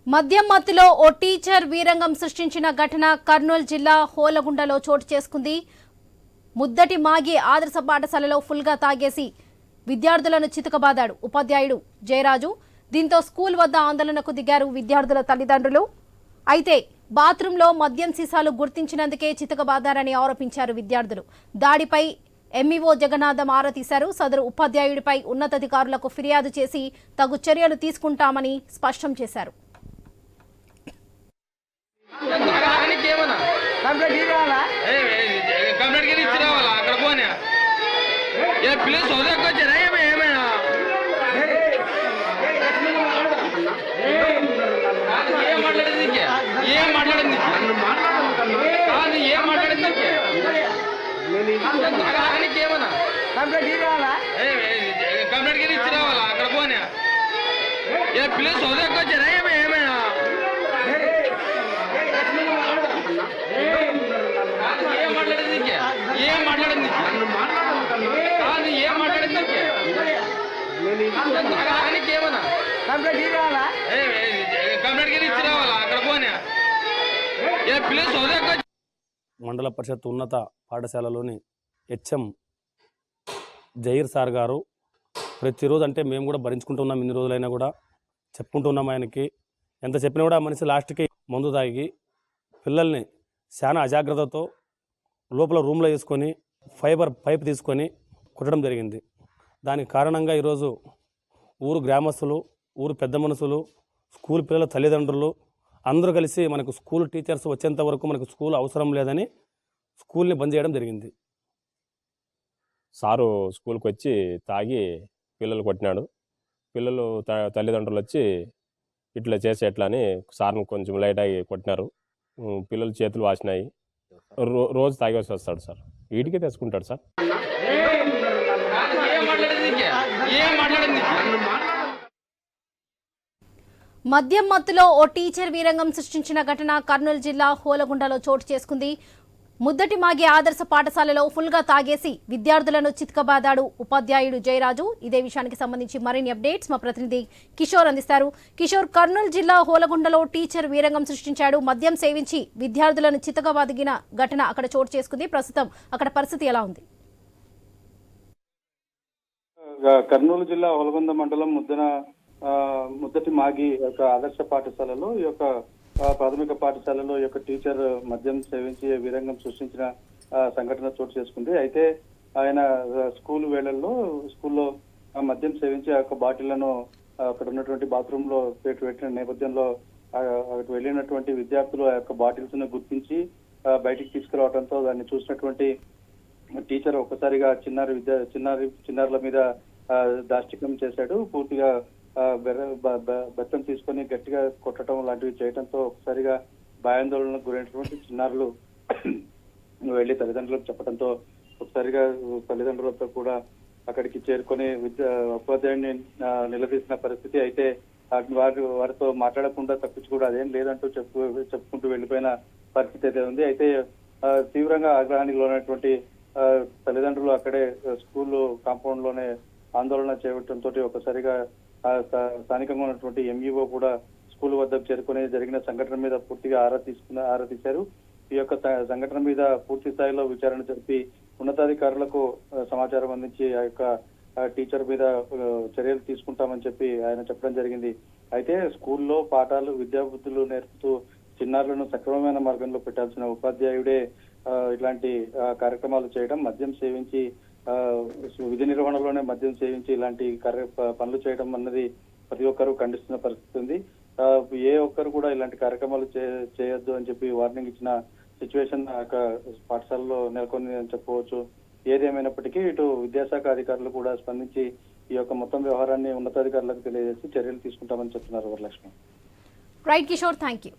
మద్యం మత్తులో ఓ టీచర్ వీరంగం సృష్టించిన ఘటన కర్నూలు జిల్లా హోలగుండలో చోటు చేసుకుంది. ముద్దటి మాగి ఆదర్శ పాఠశాలలో ఫుల్గా తాగేసి విద్యార్థులను చితకబాదాడు ఉపాధ్యాయుడు జయరాజు. దీంతో స్కూల్ వద్ద ఆందోళనకు దిగారు విద్యార్థుల తల్లిదండ్రులు. అయితే బాత్రూంలో మద్యం సీసాలు గుర్తించినందుకే చితకబాదారని ఆరోపించారు విద్యార్థులు. దాడిపై ఎంఈఓ జగన్నాథం ఆరా తీశారు. సదరు ఉపాధ్యాయుడిపై ఉన్నతాధికారులకు ఫిర్యాదు చేసి తగు చర్యలు తీసుకుంటామని స్పష్టం చేశారు. మండల పరిషత్ ఉన్నత పాఠశాలలోని హెచ్ఎం జహీర్ సార్ గారు ప్రతిరోజు, అంటే మేము కూడా భరించుకుంటున్నాం, ఇన్ని రోజులైనా కూడా చెప్పుకుంటున్నాం. ఆయనకి ఎంత చెప్పినా కూడా మనిషి లాస్ట్కి మందు తాగి పిల్లల్ని చాలా అజాగ్రత్తతో లోపల రూమ్లో వేసుకొని ఫైబర్ పైప్ తీసుకొని కొట్టడం జరిగింది. దానికి కారణంగా ఈరోజు ఊరు గ్రామస్తులు, ఊరు పెద్ద మనుషులు, స్కూల్ పిల్లల తల్లిదండ్రులు అందరూ కలిసి మనకు స్కూల్ టీచర్స్ వచ్చేంత వరకు మనకు స్కూల్ అవసరం లేదని స్కూల్ని బంద్ చేయడం జరిగింది. సారు స్కూల్కి వచ్చి తాగి పిల్లలు కొట్టినాడు. పిల్లలు తల్లిదండ్రులు వచ్చి ఇట్లా చేసి ఎట్లా అని సార్ని కొంచెం లైట్ అయ్యి కొట్టినారు. పిల్లలు చేతులు వాసినాయి. రోజు తాగేసి వస్తాడు సార్, వీటికే తెచ్చుకుంటాడు సార్. మద్యం మత్తులో ఓ టీచర్ వీరంగం సృష్టించిన ఘటన కర్నూలు జిల్లా హోలగుండలో చోటు చేసుకుంది. ముద్దటి మాగి ఆదర్శ పాఠశాలలో ఫుల్గా తాగేసి విద్యార్థులను చితకబాదాడు ఉపాధ్యాయుడు జయరాజు. ఇదే విషయానికి సంబంధించి మరిన్ని అప్డేట్స్ మా ప్రతినిధి కిషోర్ అందిస్తారు. కిషోర్, కర్నూలు జిల్లా హోలగుండలో టీచర్ వీరంగం సృష్టించాడు. మద్యం సేవించి విద్యార్థులను చితకబాదిన ఘటన అక్కడ చోటు చేసుకుంది. ప్రస్తుతం అక్కడ పరిస్థితి ఎలా ఉంది? కర్నూలు జిల్లా హోలగుంద మండలం ముద్దటి మాగి యొక్క ఆదర్శ పాఠశాలలో ఈ యొక్క ప్రాథమిక పాఠశాలలో ఈ యొక్క టీచర్ మద్యం సేవించి వీరంగం సృష్టించిన సంఘటన చోటు చేసుకుంది. అయితే ఆయన స్కూల్ వేళల్లో స్కూల్లో మద్యం సేవించి ఆ యొక్క బాటిళ్లను అక్కడ ఉన్నటువంటి బాత్రూమ్ లో పెట్టిన నేపథ్యంలో అక్కడికి వెళ్ళినటువంటి విద్యార్థులు ఆ యొక్క బాటిల్స్ ను గుర్తించి బయటికి తీసుకురావడంతో దాన్ని చూసినటువంటి టీచర్ ఒక్కసారిగా చిన్నారుల మీద దాష్టికం చేశాడు. పూర్తిగా బెత్తం తీసుకొని గట్టిగా కొట్టడం లాంటివి చేయడంతో ఒకసారిగా భయాందోళనకు గురైనటువంటి చిన్నారులు వెళ్లి తల్లిదండ్రులకు చెప్పడంతో ఒకసారిగా తల్లిదండ్రులతో కూడా అక్కడికి చేరుకొని ఉపాధ్యాయుడిని నిలదీసిన పరిస్థితి. అయితే వారితో మాట్లాడకుండా తప్పించి కూడా అదేం లేదంటూ చెప్పుకుంటూ వెళ్లిపోయిన పరిస్థితి అయితే ఉంది. అయితే తీవ్రంగా ఆగ్రహానికి లోనటువంటి తల్లిదండ్రులు అక్కడే స్కూల్ కాంపౌండ్ లోనే ఆందోళన చేపట్టడంతో ఒకసారిగా స్థానికంగా ఉన్నటువంటి ఎంఈఓ కూడా స్కూల్ వద్దకు చేరుకుని జరిగిన సంఘటన మీద పూర్తిగా ఆరా తీశారు. ఈ యొక్క సంఘటన మీద పూర్తి స్థాయిలో విచారణ జరిపి ఉన్నతాధికారులకు సమాచారం అందించి ఆ యొక్క టీచర్ మీద చర్యలు తీసుకుంటామని చెప్పి ఆయన చెప్పడం జరిగింది. అయితే స్కూల్లో పాఠాలు విద్యాబుద్ధులు నేర్పుతూ చిన్నారులను సక్రమమైన మార్గంలో పెట్టాల్సిన ఉపాధ్యాయుడే ఇలాంటి కార్యక్రమాలు చేయడం, మద్యం సేవించి విధి నిర్వహణలోనే మద్యం సేవించి ఇలాంటి పనులు చేయడం అన్నది ప్రతి ఒక్కరూ ఖండిస్తున్న పరిస్థితి ఉంది. ఏ ఒక్కరు కూడా ఇలాంటి కార్యక్రమాలు చేయొద్దు అని చెప్పి వార్నింగ్ ఇచ్చిన సిచ్యువేషన్ పాఠశాలలో నెలకొని అని చెప్పవచ్చు. ఏదేమైనప్పటికీ ఇటు విద్యాశాఖ అధికారులు కూడా స్పందించి ఈ యొక్క మొత్తం వ్యవహారాన్ని ఉన్నతాధికారులకు తెలియజేసి చర్యలు తీసుకుంటామని చెప్తున్నారు Varalakshmi. Right Kishore, thank you.